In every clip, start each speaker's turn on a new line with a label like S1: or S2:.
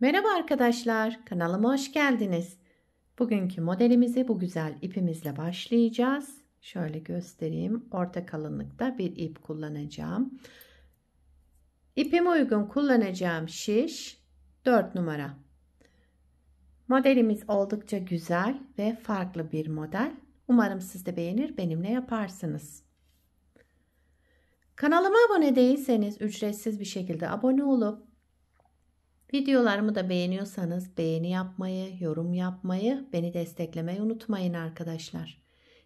S1: Merhaba arkadaşlar, kanalıma hoş geldiniz. Bugünkü modelimizi bu güzel ipimizle başlayacağız. Şöyle göstereyim. Orta kalınlıkta bir ip kullanacağım. İpime uygun kullanacağım şiş 4 numara. Modelimiz oldukça güzel ve farklı bir model. Umarım siz de beğenir, benimle yaparsınız. Kanalıma abone değilseniz ücretsiz bir şekilde abone olup videolarımı da beğeniyorsanız beğeni yapmayı, yorum yapmayı, beni desteklemeyi unutmayın arkadaşlar.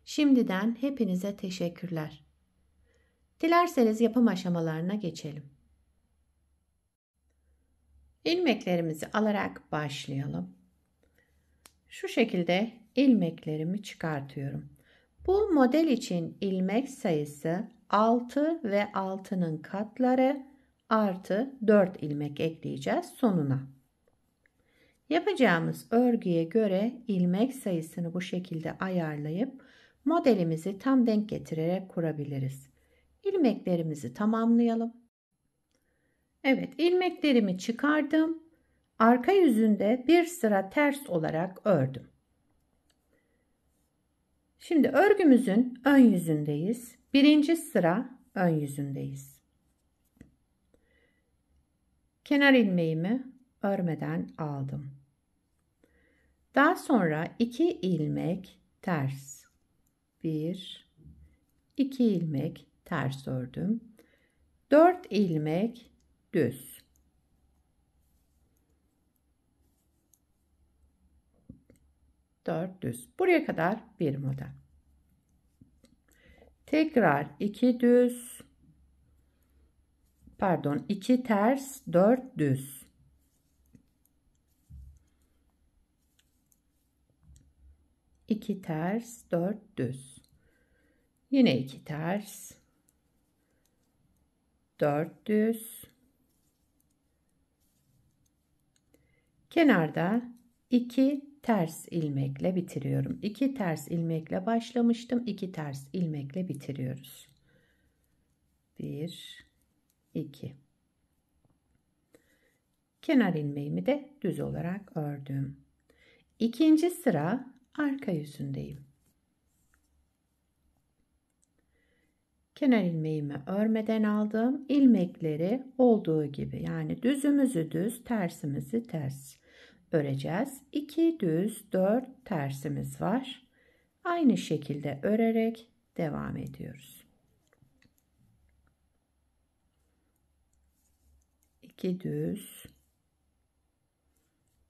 S1: Şimdiden hepinize teşekkürler. Dilerseniz yapım aşamalarına geçelim. İlmeklerimizi alarak başlayalım. Şu şekilde ilmeklerimi çıkartıyorum. Bu model için ilmek sayısı 6 ve 6'nın katları artı 4 ilmek ekleyeceğiz sonuna. Yapacağımız örgüye göre ilmek sayısını bu şekilde ayarlayıp modelimizi tam denk getirerek kurabiliriz. İlmeklerimizi tamamlayalım. Evet, ilmeklerimi çıkardım. Arka yüzünde bir sıra ters olarak ördüm. Şimdi örgümüzün ön yüzündeyiz. Birinci sıra ön yüzündeyiz. Kenar ilmeğimi örmeden aldım. Daha sonra 2 ilmek ters. 1 2 ilmek ters ördüm. 4 ilmek düz. 4 düz. Buraya kadar bir model. Tekrar 2 düz. Pardon, 2 ters, 4 düz. 2 ters, 4 düz. Yine 2 ters, 4 düz. Kenarda 2 ters ilmekle bitiriyorum. 2 ters ilmekle başlamıştım. 2 ters ilmekle bitiriyoruz. 1 2. Kenar ilmeğimi de düz olarak ördüm. İkinci sıra arka yüzündeyim. Kenar ilmeğimi örmeden aldım. İlmekleri olduğu gibi, yani düzümüzü düz, tersimizi ters öreceğiz. 2 düz, 4 tersimiz var. Aynı şekilde örerek devam ediyoruz. 2 düz,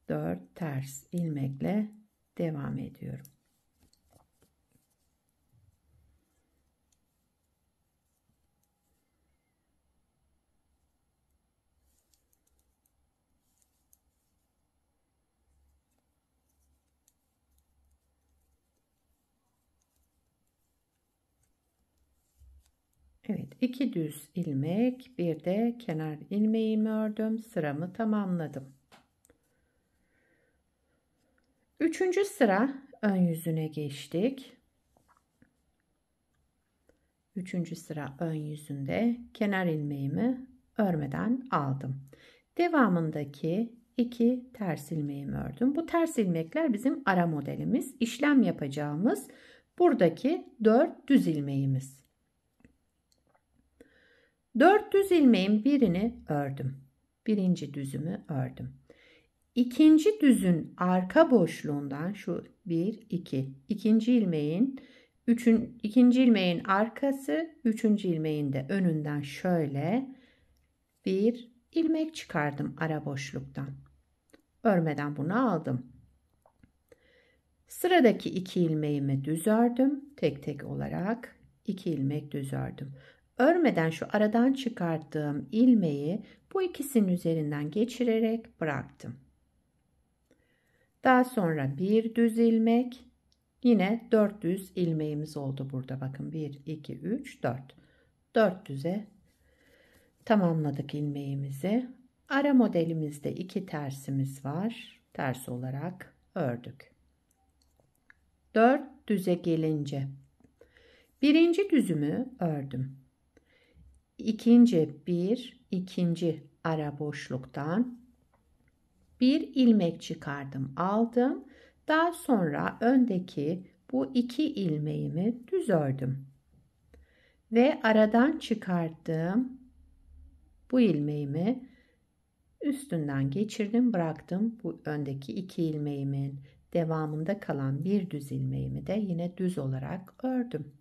S1: 4 ters ilmekle devam ediyorum. Evet, 2 düz ilmek, bir de kenar ilmeğimi ördüm, sıramı tamamladım. Üçüncü sıra ön yüzüne geçtik. Üçüncü sıra ön yüzünde kenar ilmeğimi örmeden aldım. Devamındaki 2 ters ilmeğimi ördüm. Bu ters ilmekler bizim ara modelimiz. İşlem yapacağımız buradaki 4 düz ilmeğimiz. 4 düz ilmeğin birini ördüm. Birinci düzümü ördüm. İkinci düzün arka boşluğundan şu 1 2 ikinci ilmeğin ikinci ilmeğin arkası, üçüncü ilmeğin de önünden şöyle bir ilmek çıkardım ara boşluktan. Örmeden bunu aldım. Sıradaki 2 ilmeğimi düz ördüm. Tek tek olarak 2 ilmek düz ördüm. Örmeden şu aradan çıkarttığım ilmeği bu ikisinin üzerinden geçirerek bıraktım. Daha sonra bir düz ilmek, yine 4 düz ilmeğimiz oldu burada. Bakın 1 2 3 4. 4 düze tamamladık ilmeğimizi. Ara modelimizde 2 tersimiz var. Ters olarak ördük. 4 düze gelince birinci düzümü ördüm. İkinci ara boşluktan Bir ilmek çıkardım, aldım. Daha sonra öndeki bu 2 ilmeğimi düz ördüm. Ve aradan çıkarttığım bu ilmeğimi üstünden geçirdim, bıraktım. Bu öndeki 2 ilmeğimin devamında kalan bir düz ilmeğimi de yine düz olarak ördüm.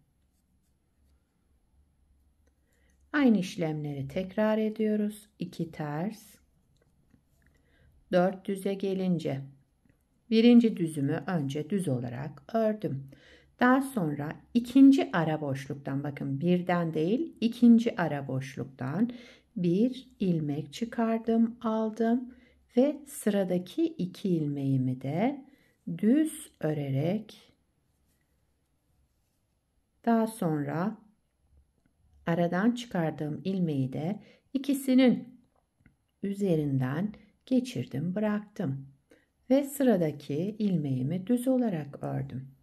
S1: Aynı işlemleri tekrar ediyoruz. 2 ters, 4 düze gelince birinci düzümü önce düz olarak ördüm. Daha sonra ikinci ara boşluktan, bakın birden değil, ikinci ara boşluktan bir ilmek çıkardım, aldım ve sıradaki 2 ilmeğimi de düz örerek daha sonra aradan çıkardığım ilmeği de ikisinin üzerinden geçirdim, bıraktım ve sıradaki ilmeğimi düz olarak ördüm.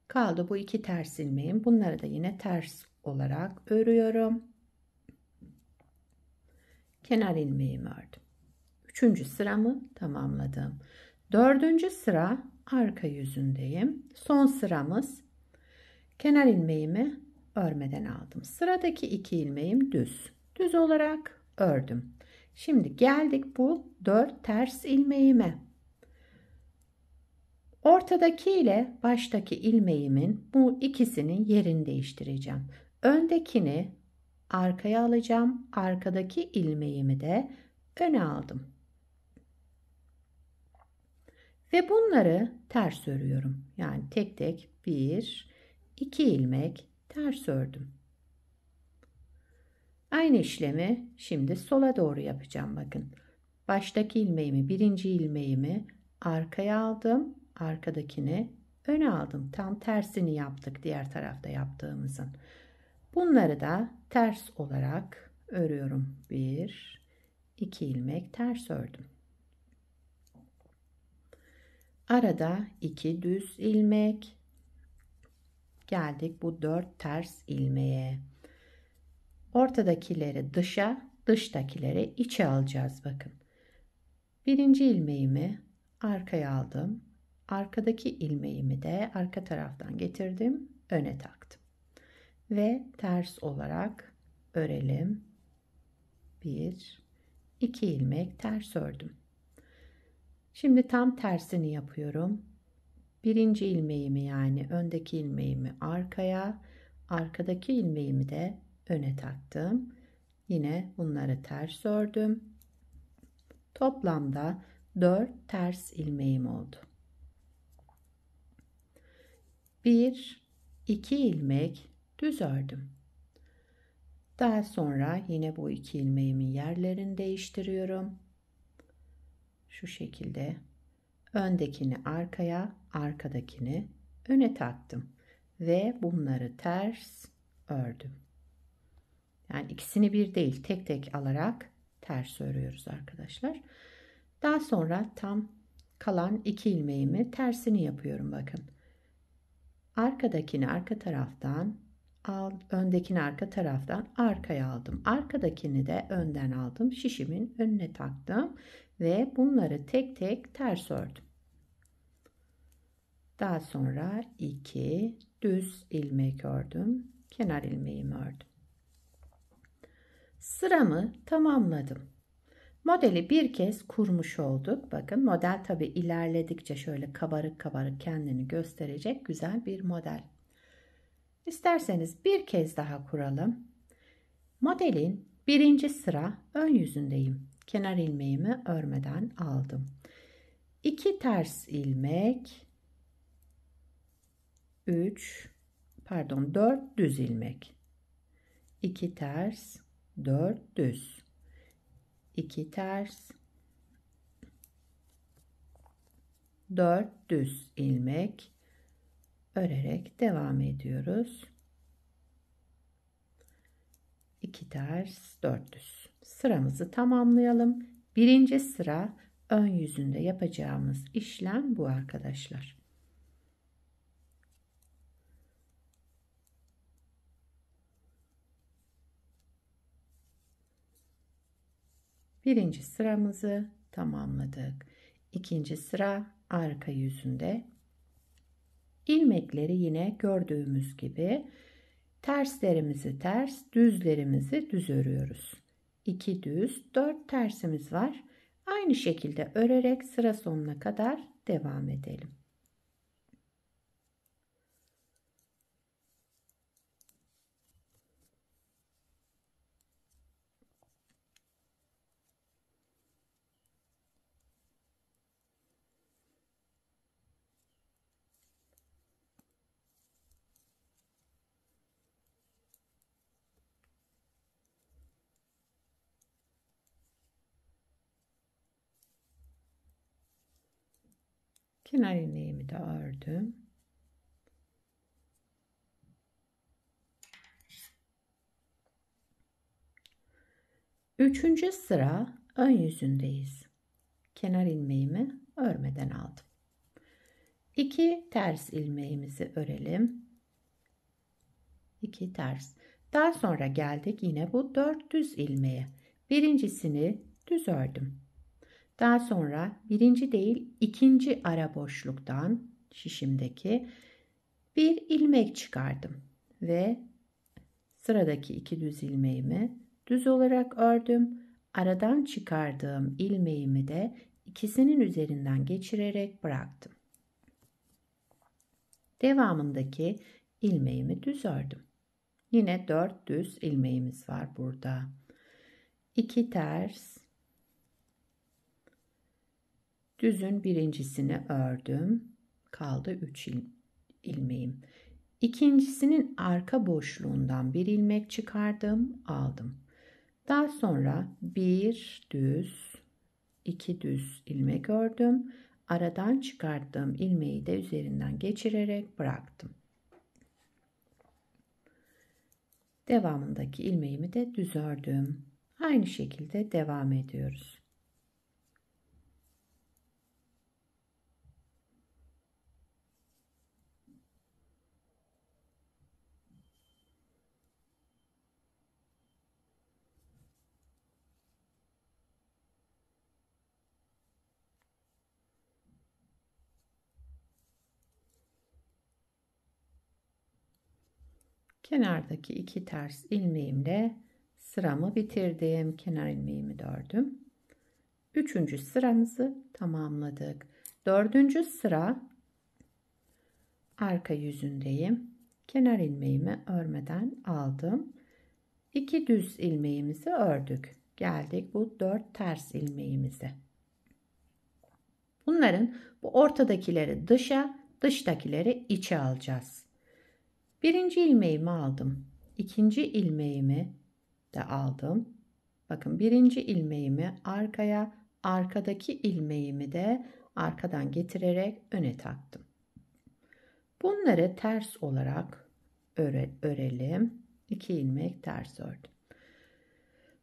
S1: Kaldı bu 2 ters ilmeğim. Bunları da yine ters olarak örüyorum. Kenar ilmeğimi ördüm. 3. sıramı tamamladım. 4. sıra arka yüzündeyim. Son sıramız, kenar ilmeğimi örmeden aldım. Sıradaki 2 ilmeğim düz. Düz olarak ördüm. Şimdi geldik bu 4 ters ilmeğime. Ortadaki ile baştaki ilmeğimin bu ikisinin yerini değiştireceğim. Öndekini arkaya alacağım. Arkadaki ilmeğimi de öne aldım. Ve bunları ters örüyorum. Yani tek tek 1, 2 ilmek ters ördüm. Aynı işlemi şimdi sola doğru yapacağım. Bakın. Baştaki ilmeğimi, birinci ilmeğimi arkaya aldım. Arkadakini öne aldım. Tam tersini yaptık diğer tarafta yaptığımızın. Bunları da ters olarak örüyorum. 1, 2 ilmek ters ördüm. Arada 2 düz ilmek. Geldik bu 4 ters ilmeğe. Ortadakileri dışa, dıştakileri içe alacağız. Bakın. Birinci ilmeğimi arkaya aldım. Arkadaki ilmeğimi de arka taraftan getirdim. Öne taktım. Ve ters olarak örelim. 1, 2 ilmek ters ördüm. Şimdi tam tersini yapıyorum. Birinci ilmeğimi, yani öndeki ilmeğimi arkaya, arkadaki ilmeğimi de öne taktım. Yine bunları ters ördüm. Toplamda 4 ters ilmeğim oldu. 1, 2 ilmek düz ördüm. Daha sonra yine bu 2 ilmeğimin yerlerini değiştiriyorum. Şu şekilde öndekini arkaya, arkadakini öne taktım ve bunları ters ördüm. Yani ikisini bir değil, tek tek alarak ters örüyoruz arkadaşlar. Daha sonra tam kalan 2 ilmeğimi tersini yapıyorum. Bakın. Arkadakini arka taraftan öndekini arka taraftan arkaya aldım. Arkadakini de önden aldım. Şişimin önüne taktım ve bunları tek tek ters ördüm. Daha sonra 2 düz ilmek ördüm. Kenar ilmeğimi ördüm. Sıramı tamamladım. Modeli bir kez kurmuş olduk. Bakın, model tabi ilerledikçe şöyle kabarık kabarık kendini gösterecek güzel bir model. İsterseniz bir kez daha kuralım. Modelin birinci sıra ön yüzündeyim. Kenar ilmeğimi örmeden aldım. 2 ters ilmek, 4 düz ilmek. 2 ters, 4 düz. 2 ters, 4 düz ilmek örerek devam ediyoruz. 2 ters, 4 düz. Sıramızı tamamlayalım. Birinci sıra ön yüzünde yapacağımız işlem bu arkadaşlar. Birinci sıramızı tamamladık. İkinci sıra arka yüzünde. İlmekleri yine gördüğümüz gibi terslerimizi ters, düzlerimizi düz örüyoruz. 2 düz, 4 tersimiz var. Aynı şekilde örerek sıra sonuna kadar devam edelim. Kenar ilmeğimi de ördüm. Üçüncü sıra ön yüzündeyiz. Kenar ilmeğimi örmeden aldım. 2 ters ilmeğimizi örelim. 2 ters. Daha sonra geldik yine bu 4 düz ilmeğe. Birincisini düz ördüm. Daha sonra birinci değil ikinci ara boşluktan şişimdeki bir ilmek çıkardım ve sıradaki 2 düz ilmeğimi düz olarak ördüm. Aradan çıkardığım ilmeğimi de ikisinin üzerinden geçirerek bıraktım. Devamındaki ilmeğimi düz ördüm. Yine 4 düz ilmeğimiz var burada. 2 ters, düzün birincisini ördüm. Kaldı 3 ilmeğim. İkincisinin arka boşluğundan bir ilmek çıkardım, aldım. Daha sonra bir düz, 2 düz ilmek ördüm. Aradan çıkarttığım ilmeği de üzerinden geçirerek bıraktım. Devamındaki ilmeğimi de düz ördüm. Aynı şekilde devam ediyoruz. Kenardaki 2 ters ilmeğimle sıramı bitirdim. Kenar ilmeğimi de ördüm. Üçüncü sıramızı tamamladık. Dördüncü sıra arka yüzündeyim. Kenar ilmeğimi örmeden aldım. 2 düz ilmeğimizi ördük. Geldik bu 4 ters ilmeğimize. Bunların bu ortadakileri dışa, dıştakileri içe alacağız. Birinci ilmeğimi aldım. İkinci ilmeğimi de aldım. Bakın birinci ilmeğimi arkaya, arkadaki ilmeğimi de arkadan getirerek öne taktım. Bunları ters olarak örelim. 2 ilmek ters ördüm.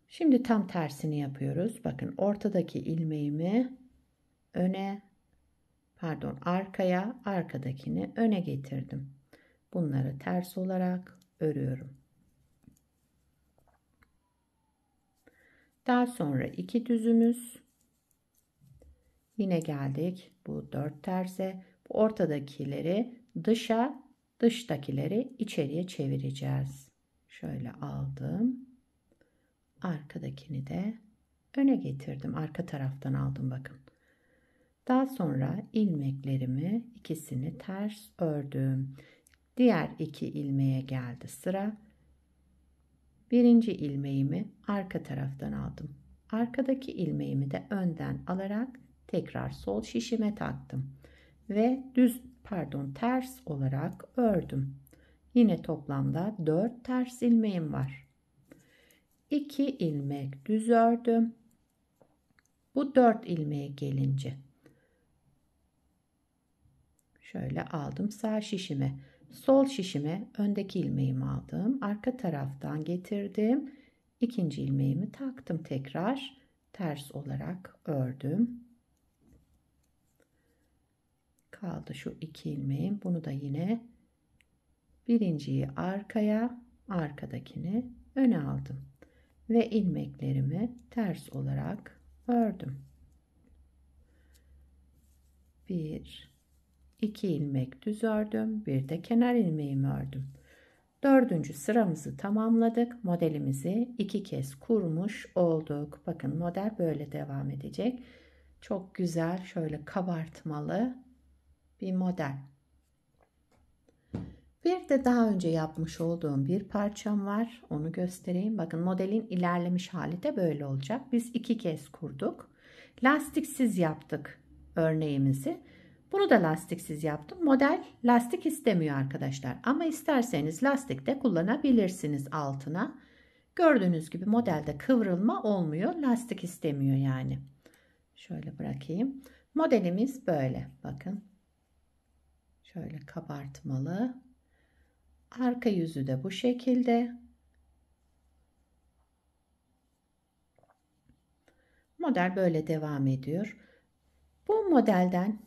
S1: Şimdi tam tersini yapıyoruz. Bakın ortadaki ilmeğimi arkaya, arkadakini öne getirdim. Bunları ters olarak örüyorum. Daha sonra 2 düzümüz. Yine geldik bu 4 terse. Bu ortadakileri dışa, dıştakileri içeriye çevireceğiz. Şöyle aldım. Arkadakini de öne getirdim. Arka taraftan aldım bakın. Daha sonra ilmeklerimi ikisini ters ördüm. Diğer 2 ilmeğe geldi sıra. Birinci ilmeğimi arka taraftan aldım. Arkadaki ilmeğimi de önden alarak tekrar sol şişime taktım ve ters olarak ördüm. Yine toplamda 4 ters ilmeğim var. 2 ilmek düz ördüm. Bu 4 ilmeğe gelince şöyle aldım sağ şişime. Sol şişime öndeki ilmeğimi aldım. Arka taraftan getirdim. İkinci ilmeğimi taktım tekrar. Ters olarak ördüm. Kaldı şu 2 ilmeğim. Bunu da yine birinciyi arkaya, arkadakini öne aldım. ve ilmeklerimi ters olarak ördüm. 1 2 ilmek düz ördüm, bir de kenar ilmeğimi ördüm. Dördüncü sıramızı tamamladık. Modelimizi 2 kez kurmuş olduk. Bakın model böyle devam edecek. Çok güzel, şöyle kabartmalı bir model. Bir de daha önce yapmış olduğum bir parçam var. Onu göstereyim. Bakın modelin ilerlemiş hali de böyle olacak. Biz 2 kez kurduk. Lastiksiz yaptık örneğimizi. Bunu da lastiksiz yaptım. Model lastik istemiyor arkadaşlar. Ama isterseniz lastik de kullanabilirsiniz altına. Gördüğünüz gibi modelde kıvrılma olmuyor. Lastik istemiyor yani. Şöyle bırakayım. Modelimiz böyle. Bakın. Şöyle kabartmalı. Arka yüzü de bu şekilde. Model böyle devam ediyor. Bu modelden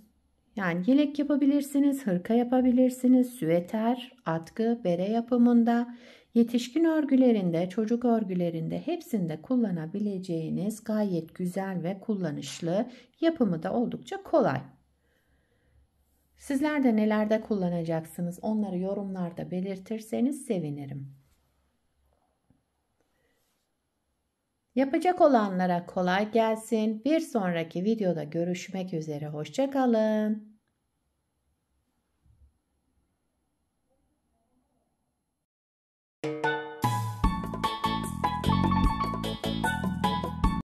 S1: yani yelek yapabilirsiniz, hırka yapabilirsiniz, süveter, atkı, bere yapımında, yetişkin örgülerinde, çocuk örgülerinde hepsinde kullanabileceğiniz gayet güzel ve kullanışlı, yapımı da oldukça kolay. Sizler de nelerde kullanacaksınız onları yorumlarda belirtirseniz sevinirim. Yapacak olanlara kolay gelsin. Bir sonraki videoda görüşmek üzere. Hoşça kalın.